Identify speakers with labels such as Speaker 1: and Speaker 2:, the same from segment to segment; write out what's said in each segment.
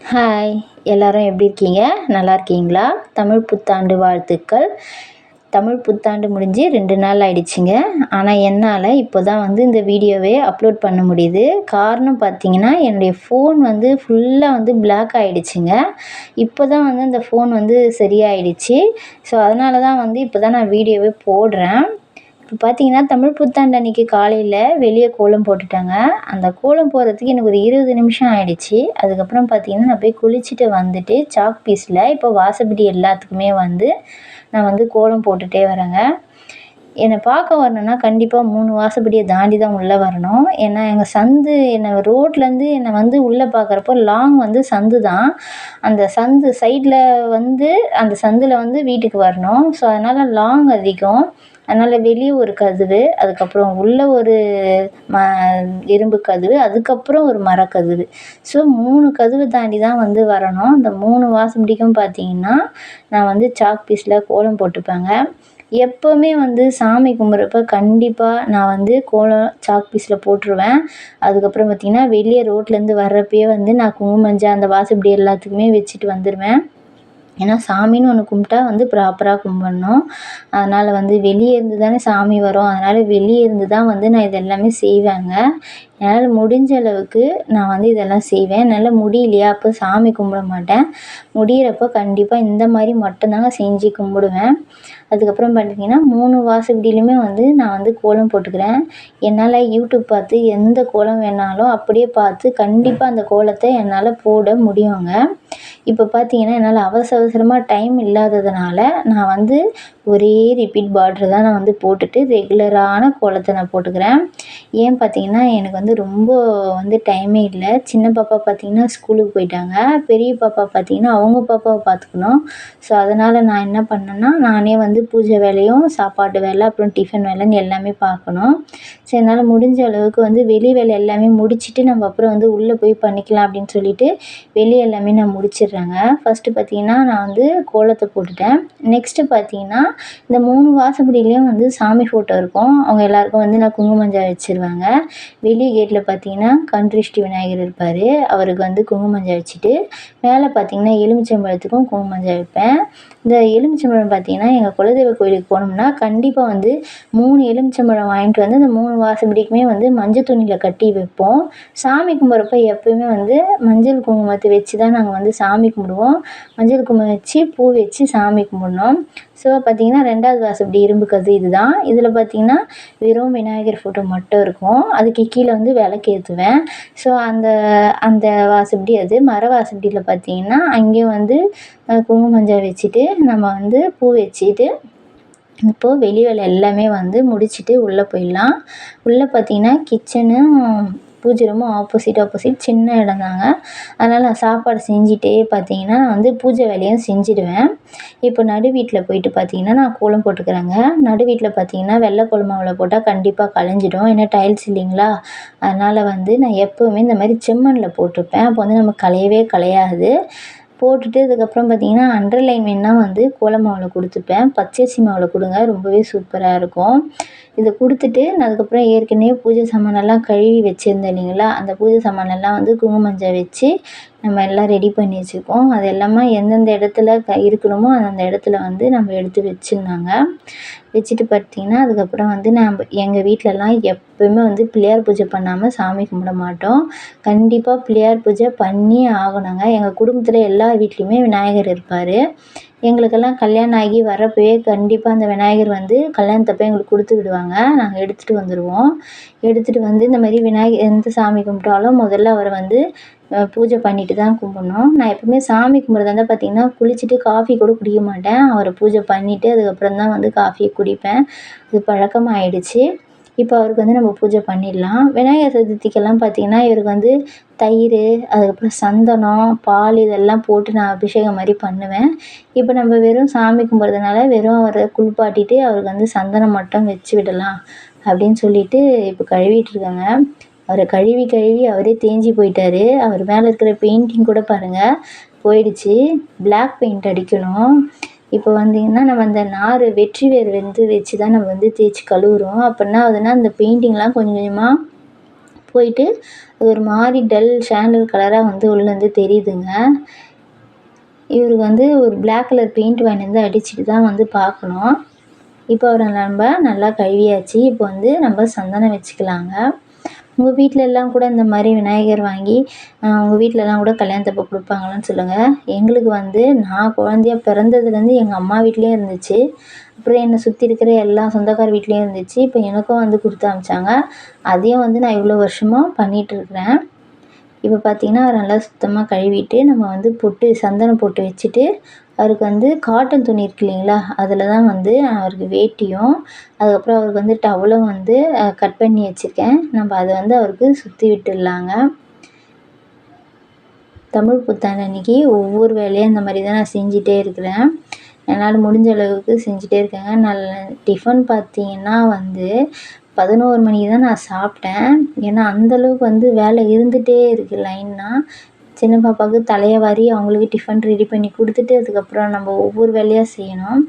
Speaker 1: Hi, எல்லாரும் எப்படி இருக்கீங்க? நல்லா இருக்கீங்களா? தமிழ் புத்தாண்டு வாழ்த்துக்கள். தமிழ் புத்தாண்டு முடிஞ்சு 2 நாள் ஆயிடுச்சுங்க. ஆனால் என்னால் இப்போ தான் வந்து இந்த வீடியோவே அப்லோட் பண்ண முடியுது. காரணம் பார்த்தீங்கன்னா, என்னுடைய ஃபோன் வந்து ஃபுல்லாக வந்து பிளாக் ஆயிடுச்சுங்க. இப்போ தான் வந்து அந்த ஃபோன் வந்து சரியாயிடுச்சு. ஸோ அதனால தான் வந்து இப்போ தான் நான் வீடியோவே போடுறேன். இப்போ பார்த்தீங்கன்னா, தமிழ் புத்தாண்டு அன்னைக்கு காலையில வெளிய கோலம் போட்டுட்டேங்க. அந்த கோலம் போடுறதுக்கு எனக்கு ஒரு 20 நிமிஷம் ஆயிடுச்சு. அதுக்கப்புறம் பார்த்தீங்கன்னா, நான் போய் குளிச்சுட்டு வந்துட்டு சாக் பீஸில் இப்போ வாசப்படி எல்லாத்துக்குமே வந்து நான் வந்து கோலம் போட்டுட்டே வரேங்க. என்னை பார்க்க வரணுன்னா கண்டிப்பா 3 வாசப்படிய தாண்டி தான் உள்ள வரணும். ஏன்னா, எங்க சந்து ரோட்லேருந்து என்னை வந்து உள்ள பார்க்குறப்போ லாங் வந்து சந்து தான். அந்த சந்து சைடில் வந்து அந்த சந்துல வந்து வீட்டுக்கு வரணும். ஸோ அதனால லாங் அதிகம். அதனால வெளிய ஒரு கதவு, அதுக்கப்புறம் உள்ள ஒரு ம இரும்பு கதவு, அதுக்கப்புறம் ஒரு மரக்கதவு. ஸோ 3 கதவு தாண்டி தான் வந்து வரணும். அந்த 3 வாசப்படிக்கும் பார்த்தீங்கன்னா, நான் வந்து சாக் பீஸில் கோலம் போட்டுப்பேங்க. எப்போவுமே வந்து சாமி கும்பிட்றப்ப கண்டிப்பா நான் வந்து கோலம் சாக் பீஸில் போட்டுருவேன். அதுக்கப்புறம் பார்த்தீங்கன்னா, வெளிய ரோட்லேருந்து வர்றப்பயே வந்து நான் குங்கும மஞ்சள் அந்த வாசப்படி எல்லாத்துக்குமே வச்சுட்டு வந்துருவேன். ஏன்னா சாமின்னு ஒன்று கும்பிட்டா வந்து ப்ராப்பராக கும்பிட்ணும். அதனால் வந்து வெளியே இருந்து தானே சாமி வரும். அதனால் வெளியே இருந்து தான் வந்து நான் இது எல்லாமே செய்வேங்க. என்னால் முடிஞ்ச அளவுக்கு நான் வந்து இதெல்லாம் செய்வேன். என்னால் முடியலையா அப்போ சாமி கும்பிட மாட்டேன். முடியிறப்போ கண்டிப்பாக இந்த மாதிரி மட்டும்தாங்க செஞ்சு கும்பிடுவேன். அதுக்கப்புறம் பார்த்தீங்கன்னா 3 வாசப்படியிலுமே வந்து நான் வந்து கோலம் போட்டுக்கிறேன். என்னால் யூடியூப் பார்த்து எந்த கோலம் வேணாலும் அப்படியே பார்த்து கண்டிப்பாக அந்த கோலத்தை என்னால் போட முடியுங்க. இப்போ பார்த்தீங்கன்னா, என்னால் அவசர அவசரமாக டைம் இல்லாததுனால நான் வந்து ஒரே ரிப்பீட் பார்டர் தான் நான் வந்து போட்டுட்டு ரெகுலரான கோலத்தை நான் போட்டுக்கிறேன். ஏன் பார்த்தீங்கன்னா, எனக்கு வந்து ரொம்ப வந்து டைமே இல்லை. சின்ன பாப்பா பார்த்தீங்கன்னா ஸ்கூலுக்கு போயிட்டாங்க. பெரிய பாப்பா பார்த்தீங்கன்னா அவங்க பாப்பாவை பார்த்துக்கணும். ஸோ அதனால் நான் என்ன பண்ணேன்னா, நானே வந்து பூஜை வேலையும், சாப்பாட்டு வேலை, அப்புறம் டிஃபன் வேலைன்னு எல்லாமே பார்க்கணும். ஸோ என்னால் முடிஞ்ச அளவுக்கு வந்து வெளி வேலை எல்லாமே முடிச்சுட்டு நம்ம அப்புறம் வந்து உள்ளே போய் பண்ணிக்கலாம் அப்படின்னு சொல்லிட்டு வெளியே எல்லாமே நான் முடிச்சிடுறேங்க. ஃபஸ்ட்டு பார்த்தீங்கன்னா, நான் வந்து கோலத்தை போட்டுட்டேன். நெக்ஸ்ட்டு பார்த்தீங்கன்னா, இந்த 3 வாசப்படியிலையும் வந்து சாமி ஃபோட்டோ இருக்கும். அவங்க எல்லாருக்கும் வந்து நான் குங்கும மஞ்சள் வச்சுருவேங்க. வெளிய கேட்டில் பார்த்தீங்கன்னா, கண்திருஷ்டி விநாயகர் இருப்பார். அவருக்கு வந்து குங்கும மஞ்சள் வச்சுட்டு, மேலே பார்த்தீங்கன்னா எலுமிச்சம்பழத்துக்கும் குங்கும மஞ்சள் வைப்பேன். இந்த எலுமிச்சம்பழம் பார்த்தீங்கன்னா, எங்கள் குலதெய்வ கோயிலுக்கு போனோம்னா கண்டிப்பாக வந்து 3 எலுமிச்சம்பழம் வாங்கிட்டு வந்து அந்த 3 வாசப்படிக்குமே வந்து மஞ்சள் துணியில் கட்டி வைப்போம். சாமி கும்பிட்றப்ப எப்பயுமே வந்து மஞ்சள் குங்குமத்தை வச்சு தான் நாங்கள் வந்து சாமி கும்பிடுவோம். மஞ்சள் குங்குமம் வச்சு, பூ வச்சு சாமி கும்பிட்ணும். ஸோ பார்த்தீங்கன்னா 2வது வாசப்படி இரும்பு கதவு இதுதான். இதில் பார்த்தீங்கன்னா, வெறும் விநாயகர் ஃபோட்டோ மட்டும் இருக்கும். அதுக்கு கீழே வந்து விளக்கு ஏற்றுவேன். ஸோ அந்த அந்த வாசப்படி அது. மர வாசப்படியில் பார்த்தீங்கன்னா, அங்கேயும் வந்து குங்கும மஞ்சள் வச்சுட்டு, நம்ம வந்து பூ வச்சுட்டு, இப்போது வெளி வேலை எல்லாமே வந்து முடிச்சுட்டு உள்ளே போயிடலாம். உள்ளே பார்த்தீங்கன்னா, கிச்சனும் பூஜை ரூமும் ஆப்போசிட் சின்ன இடம் தாங்க. அதனால் நான் சாப்பாடு செஞ்சுட்டே பார்த்தீங்கன்னா, நான் வந்து பூஜை வேலையும் செஞ்சுடுவேன். இப்போ நடு வீட்டில் போயிட்டு பார்த்தீங்கன்னா, நான் கோலம் போட்டுக்கிறேங்க. நடு வீட்டில் பார்த்தீங்கன்னா, வெள்ளை கோலம் மாவில் போட்டால் கண்டிப்பாக கலைஞ்சிடும். ஏன்னா டைல்ஸ் இல்லைங்களா? அதனால் வந்து நான் எப்போவுமே இந்த மாதிரி செம்மண்ணில் போட்டுப்பேன். அப்போ வந்து நமக்கு கலையவே கலையாது. போட்டுட்டு அதுக்கப்புறம் பார்த்தீங்கன்னா, அண்டர்லைன் வேணுனா வந்து கோலம் மாவில் கொடுத்துப்பேன். பச்சரிசி மாவில் கொடுங்க, ரொம்பவே சூப்பராக இருக்கும். இதை கொடுத்துட்டு நான் அதுக்கப்புறம் ஏற்கனவே பூஜை சாமானெல்லாம் கழுவி வச்சுருந்தேன் இல்லைங்களா? அந்த பூஜை சாமானெல்லாம் வந்து குங்கும மஞ்சள் வச்சு நம்ம எல்லாம் ரெடி பண்ணி வச்சுருக்கோம். அது எல்லாமே எந்தெந்த இடத்துல இருக்கணுமோ அந்தந்த இடத்துல வந்து நம்ம எடுத்து வச்சிடலாங்க. வச்சுட்டு பார்த்தீங்கன்னா, அதுக்கப்புறம் வந்து எங்கள் வீட்டிலலாம் எப்போயுமே வந்து பிள்ளையார் பூஜை பண்ணாமல் சாமி கும்பிட மாட்டோம். கண்டிப்பாக பிள்ளையார் பூஜை பண்ணியே ஆகணுங்க. எங்கள் குடும்பத்தில் எல்லார் வீட்லேயுமே விநாயகர் இருப்பார். எங்களுக்கெல்லாம் கல்யாணம் ஆகி வரப்பயே கண்டிப்பாக அந்த விநாயகர் வந்து கல்யாணத்தப்போ எங்களுக்கு கொடுத்து விடுவாங்க. நாங்கள் எடுத்துகிட்டு வந்துடுவோம். எடுத்துகிட்டு வந்து இந்த மாதிரி விநாயகர் எந்த சாமி கும்பிட்டாலும் முதல்ல அவரை வந்து பூஜை பண்ணிட்டு தான் கும்பிட்ணும். நான் எப்பவுமே சாமி கும்பிட்றதா இருந்தால் பார்த்தீங்கன்னா, குளிச்சுட்டு காஃபி கூட குடிக்க மாட்டேன். அவரை பூஜை பண்ணிவிட்டு அதுக்கப்புறம் தான் வந்து காஃபியே குடிப்பேன். அது பழக்கமாயிடுச்சு. இப்போ அவருக்கு வந்து நம்ம பூஜை பண்ணிடலாம். விநாயகர் சதுர்த்திக்கெல்லாம் பார்த்தீங்கன்னா, இவருக்கு வந்து தயிர், அதுக்கப்புறம் சந்தனம், பால் இதெல்லாம் போட்டு நான் அபிஷேகம் மாதிரி பண்ணுவேன். இப்போ நம்ம வெறும் சாமி கும்பிட்றதுனால வெறும் அவரை குளிப்பாட்டிட்டு அவருக்கு வந்து சந்தனம் மட்டும் வச்சு விடலாம் அப்படின்னு சொல்லிட்டு இப்போ கழுவிட்டுருக்கேங்க. அவரை கழுவி கழுவி அவரே தேஞ்சு போயிட்டார். அவர் மேலே இருக்கிற பெயிண்டிங் கூட பாருங்கள் போயிடுச்சு. பிளாக் பெயிண்ட் அடிக்கணும். இப்போ வந்தீங்கன்னா, நம்ம அந்த நார் வெற்றி வேர் வந்து வச்சு தான் நம்ம வந்து தேய்ச்சி கழுவுறோம். அப்போ என்ன ஆகுதுன்னா, அந்த பெயிண்டிங்லாம் கொஞ்சம் கொஞ்சமாக போயிட்டு அது ஒரு மாதிரி டல் சாண்டல் கலராக வந்து உள்ளேருந்து தெரியுதுங்க. இவருக்கு வந்து ஒரு பிளாக் கலர் பெயிண்ட் வாங்கிட்டு வந்து அடிச்சுட்டு தான் வந்து பார்க்கணும். இப்போ அவரை நம்ம நல்லா கழுவியாச்சு. இப்போ வந்து நம்ம சந்தனம் வச்சுக்கலாங்க. உங்கள் வீட்டிலலாம் கூட இந்த மாதிரி விநாயகர் வாங்கி உங்கள் வீட்டிலலாம் கூட கல்யாணத்தப்போ கொடுப்பாங்களான்னு சொல்லுங்கள். எங்களுக்கு வந்து நான் குழந்தையா பிறந்ததுலேருந்து எங்கள் அம்மா வீட்லேயும் இருந்துச்சு. அப்புறம் என்னை சுற்றி இருக்கிற எல்லா சொந்தக்கார வீட்லேயும் இருந்துச்சு. இப்போ எனக்கும் வந்து கொடுத்து அனுப்பிச்சாங்க. அதையும் வந்து நான் இவ்வளோ வருஷமாக பண்ணிகிட்ருக்குறேன். இப்போ பார்த்திங்கன்னா அவரை நல்லா சுத்தமாக கழுவிட்டு நம்ம வந்து பொட்டு சந்தனம் பொட்டு வச்சுட்டு அவருக்கு வந்து காட்டன் துணி இருக்கு இல்லைங்களா, அதில் தான் வந்து அவருக்கு வேட்டியும் அதுக்கப்புறம் அவருக்கு வந்து டவலும் வந்து கட் பண்ணி வச்சுருக்கேன். நம்ம அதை வந்து அவருக்கு சுற்றி விட்டுடலாங்க. தமிழ் புத்தாண்டு அன்றைக்கி ஒவ்வொரு வேலையும் இந்த மாதிரி தான் நான் செஞ்சிட்டே இருக்கிறேன். என்னால் முடிஞ்ச அளவுக்கு செஞ்சுட்டே இருக்கேங்க. நல்ல டிஃபன் பார்த்திங்கன்னா வந்து 11 மணிக்கு தான் நான் சாப்பிட்டேன். ஏன்னா அந்தளவுக்கு வந்து வேலை இருந்துகிட்டே இருக்குது லைனாக. சின்ன பாப்பாவுக்கு தலையை வாரி அவங்களுக்கு டிஃபன் ரெடி பண்ணி கொடுத்துட்டு அதுக்கப்புறம் நம்ம ஒவ்வொரு வேலையாக செய்யணும்.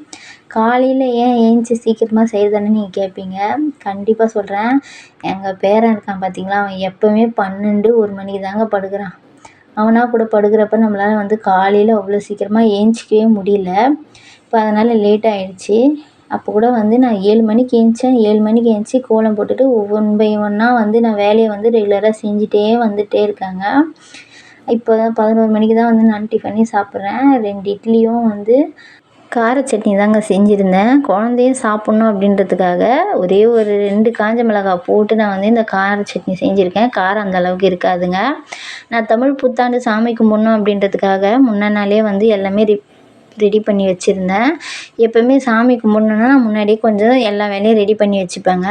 Speaker 1: காலையில் ஏன் ஏஞ்சி சீக்கிரமாக செய்கிறதானே நீங்கள் கேட்பீங்க. கண்டிப்பாக சொல்கிறேன். எங்கள் பேரன் இருக்கான் பார்த்தீங்களா, அவன் எப்போவுமே 12, 1 மணிக்கு தாங்க படுக்கிறான். அவனாக கூட படுக்கிறப்ப நம்மளால் வந்து காலையில் அவ்வளோ சீக்கிரமாக ஏஞ்சிக்கவே முடியல. இப்போ அதனால் லேட் ஆகிடுச்சி. அப்போ கூட வந்து நான் 7 மணிக்கு ஏந்திச்சேன். 7 மணிக்கு ஏந்திச்சி கோலம் போட்டுட்டு ஒன் பை ஒன்னாக வந்து நான் வேலையை வந்து ரெகுலராக செஞ்சுட்டே வந்துகிட்டே இருக்கேங்க. இப்போ தான் 11 மணிக்கு தான் வந்து நான் டிஃபனே சாப்பிட்றேன். 2 இட்லியும் வந்து கார சட்னி தாங்க செஞ்சுருந்தேன். குழந்தையும் சாப்பிட்ணும் அப்படின்றதுக்காக ஒரே ஒரு 2 காஞ்ச மிளகாய் போட்டு நான் வந்து இந்த கார சட்னி செஞ்சுருக்கேன். காரம் அந்த அளவுக்கு இருக்காதுங்க. நான் தமிழ் புத்தாண்டு சாமி கும்பிட்ணும் அப்படின்றதுக்காக முன்ன நாளே வந்து எல்லாமே ரெடி பண்ணி வச்சுருந்தேன். எப்போவுமே சாமி கும்பிட்ணுன்னா நான் முன்னாடியே கொஞ்சம் எல்லா வேலையும் ரெடி பண்ணி வச்சுப்பேங்க.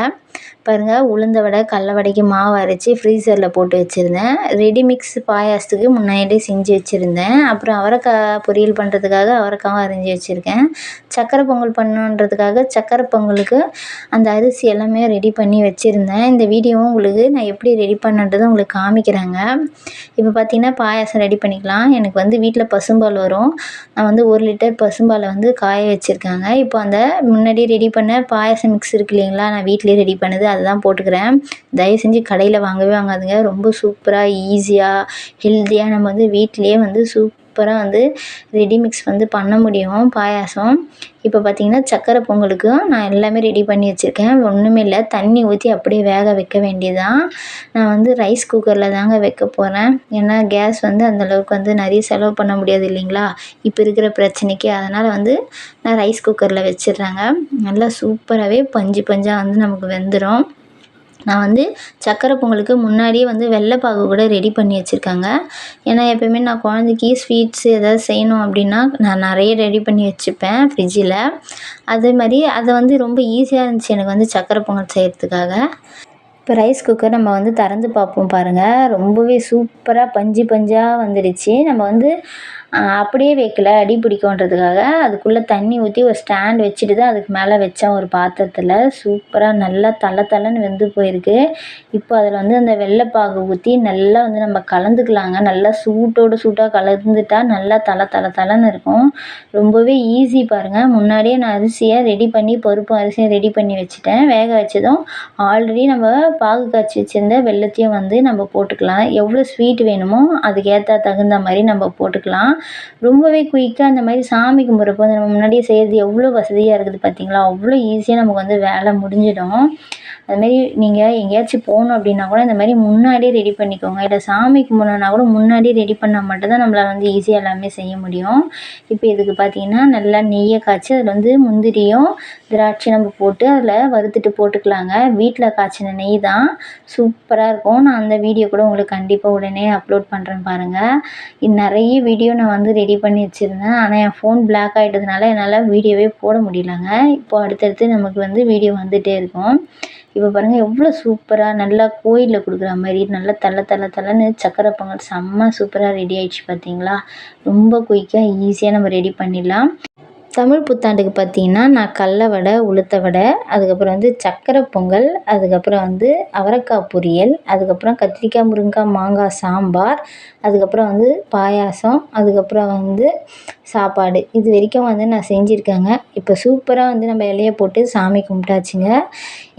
Speaker 1: பாருங்கள், உளுந்த வடை கடல வடைக்கு மாவு அரைச்சி ஃப்ரீசரில் போட்டு வச்சுருந்தேன். ரெடி மிக்ஸ் பாயாசத்துக்கு முன்னாடியே செஞ்சு வச்சுருந்தேன். அப்புறம் அவரைக்காய் பொரியல் பண்ணுறதுக்காக அவரைக்காவும் அரிஞ்சு வச்சுருக்கேன். சக்கரை பொங்கல் பண்ணணுன்றதுக்காக சக்கரை பொங்கலுக்கு அந்த அரிசி எல்லாமே ரெடி பண்ணி வச்சுருந்தேன். இந்த வீடியோவும் உங்களுக்கு நான் எப்படி ரெடி பண்ணுன்றதை உங்களுக்கு காமிக்கிறேங்க. இப்போ பார்த்திங்கன்னா பாயாசம் ரெடி பண்ணிக்கலாம். எனக்கு வந்து வீட்டில் பசும்பால் வரும். நான் வந்து 1 லிட்டர் பசும்பாலை வந்து காய வச்சுருக்காங்க. இப்போ அந்த முன்னாடி ரெடி பண்ண பாயாசம் மிக்ஸ் இருக்கு இல்லைங்களா, நான் வீட்டிலே ரெடி பண்ணது அதுதான் போட்டுக்கிறேன். தயவு செஞ்சு கடையில் வாங்கவே வாங்காதுங்க. ரொம்ப சூப்பராக ஈஸியாக ஹெல்த்தியாக நம்ம வந்து வீட்டிலேயே வந்து சூப்பராக வந்து ரெடி மிக்ஸ் வந்து பண்ண முடியும் பாயாசம். இப்போ பார்த்திங்கன்னா சக்கரை பொங்கலுக்கும் நான் எல்லாமே ரெடி பண்ணி வச்சுருக்கேன். ஒன்றுமே இல்லை, தண்ணி ஊற்றி அப்படியே வேக வைக்க வேண்டியதான். நான் வந்து ரைஸ் குக்கரில் தாங்க வைக்க போகிறேன். ஏன்னா கேஸ் வந்து அந்தளவுக்கு வந்து நிறைய செலவு பண்ண முடியாது இல்லைங்களா இப்போ இருக்கிற பிரச்சனைக்கு. அதனால் வந்து நான் ரைஸ் குக்கரில் வச்சிடுறேங்க. நல்லா சூப்பராகவே பஞ்சு பஞ்சாக வந்து நமக்கு வெந்துடும். நான் வந்து சக்கரை பொங்கலுக்கு முன்னாடியே வந்து வெள்ளைப்பாகு கூட ரெடி பண்ணி வச்சுருக்காங்க. ஏன்னா எப்போயுமே நான் குழந்தைக்கு ஸ்வீட்ஸு எதாவது செய்யணும் அப்படின்னா நான் நிறைய ரெடி பண்ணி வச்சுப்பேன் ஃப்ரிட்ஜில். அதே மாதிரி அதை வந்து ரொம்ப ஈஸியாக இருந்துச்சு எனக்கு வந்து சக்கரை பொங்கல் செய்கிறதுக்காக. இப்போ ரைஸ் குக்கர் நம்ம வந்து திறந்து பார்ப்போம் பாருங்கள். ரொம்பவே சூப்பராக பஞ்சு பஞ்சாக வந்துடுச்சு. நம்ம வந்து அப்படியே வைக்கல, அடி பிடிக்குன்றதுக்காக அதுக்குள்ளே தண்ணி ஊற்றி ஒரு ஸ்டாண்ட் வச்சுட்டு தான் அதுக்கு மேலே வச்சேன் ஒரு பாத்திரத்தில். சூப்பராக நல்லா தளன்னு வெந்து போயிருக்கு. இப்போ அதில் வந்து அந்த வெள்ளைப்பாகு ஊற்றி நல்லா வந்து நம்ம கலந்துக்கலாங்க. நல்லா சூடாக கலந்துட்டா நல்லா தளன்னு இருக்கும். ரொம்பவே ஈஸி பாருங்கள். முன்னாடியே நான் அரிசியை ரெடி பண்ணி பருப்பும் அரிசியும் ரெடி பண்ணி வச்சுட்டேன். வேக வச்சதும் ஆல்ரெடி நம்ம பாகு காய்ச்சி வச்சுருந்த வெல்லத்தையும் வந்து நம்ம போட்டுக்கலாம். எவ்வளோ ஸ்வீட் வேணுமோ அதுக்கு தகுந்த மாதிரி நம்ம போட்டுக்கலாம். ரொம்பவே குயிக்காக அந்த மாதிரி சாமி கும்பிட்றப்போ நம்ம முன்னாடியே செய்கிறது எவ்வளோ வசதியாக இருக்குது பார்த்தீங்களா. அவ்வளோ ஈஸியாக நமக்கு வந்து வேலை முடிஞ்சிடும். அதுமாரி நீங்கள் எங்கேயாச்சும் போகணும் அப்படின்னா கூட இந்த மாதிரி முன்னாடியே ரெடி பண்ணிக்கோங்க. இல்லை சாமி கும்பிட்ணுன்னா கூட முன்னாடியே ரெடி பண்ணால் மட்டும்தான் நம்மளால் வந்து ஈஸியாக எல்லாமே செய்ய முடியும். இப்போ இதுக்கு பார்த்திங்கன்னா நல்லா நெய்யை காய்ச்சி அதில் வந்து முந்திரியும் திராட்சை நம்ம போட்டு அதில் வறுத்துட்டு போட்டுக்கலாங்க. வீட்டில் காய்ச்சின நெய் தான், சூப்பராக இருக்கும். நான் அந்த வீடியோ கூட உங்களுக்கு கண்டிப்பாக உடனே அப்லோட் பண்ணுறேன் பாருங்கள். நிறைய வீடியோ நான் வந்து ரெடி பண்ணி வச்சுருந்தேன். ஆனால் என் ஃபோன் பிளாக் ஆகிட்டதுனால என்னால் வீடியோவே போட முடியலங்க. இப்போது அடுத்தடுத்து நமக்கு வந்து வீடியோ வந்துகிட்டே இருக்கும். இப்போ பாருங்கள் எவ்வளோ சூப்பராக நல்லா கோயிலில் கொடுக்குற மாதிரி நல்லா தளன்னு சக்கரை பொங்கல் செம்ம சூப்பராக ரெடி ஆகிடுச்சு பார்த்தீங்களா. ரொம்ப குயிக்காக ஈஸியாக நம்ம ரெடி பண்ணிடலாம். தமிழ் புத்தாண்டுக்கு பார்த்திங்கன்னா நான் கடல வடை, உளுத்த வடை, அதுக்கப்புறம் வந்து சக்கரை பொங்கல், அதுக்கப்புறம் வந்து அவரைக்காய் பொரியல், அதுக்கப்புறம் கத்திரிக்காய் முருங்கைக்காய் மாங்காய் சாம்பார், அதுக்கப்புறம் வந்து பாயாசம், அதுக்கப்புறம் வந்து சாப்பாடு இது வரைக்கும் வந்து நான் செஞ்சுருக்கேங்க. இப்போ சூப்பராக வந்து நம்ம இலைய போட்டு சாமி கும்பிட்டாச்சுங்க.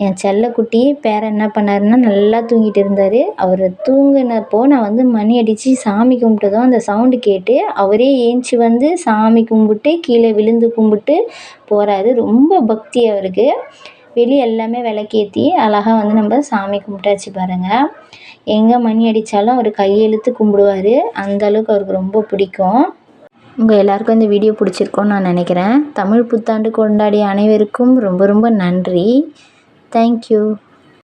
Speaker 1: என் செல்லக்குட்டி பேரன் என்ன பண்ணாருன்னா நல்லா தூங்கிட்டு இருந்தார். அவர் தூங்கினப்போ நான் வந்து மணி அடித்து சாமி கும்பிட்டதும் அந்த சவுண்டு கேட்டு அவரே ஏஞ்சி வந்து சாமி கும்பிட்டு கீழே விழுந்து கும்பிட்டு போகிறாரு. ரொம்ப பக்தி அவருக்கு. வெளியே எல்லாமே விளக்கேற்றி அழகாக வந்து நம்ம சாமி கும்பிட்டாச்சு பாருங்கள். எங்கே மணி அடித்தாலும் அவர் கையெழுத்து கும்பிடுவார். அந்தளவுக்கு அவருக்கு ரொம்ப பிடிக்கும். உங்கள் எல்லாருக்கும் இந்த வீடியோ பிடிச்சிருக்கோன்னு நான் நினைக்கிறேன். தமிழ் புத்தாண்டு கொண்டாடிய அனைவருக்கும் ரொம்ப ரொம்ப நன்றி. தேங்க்யூ.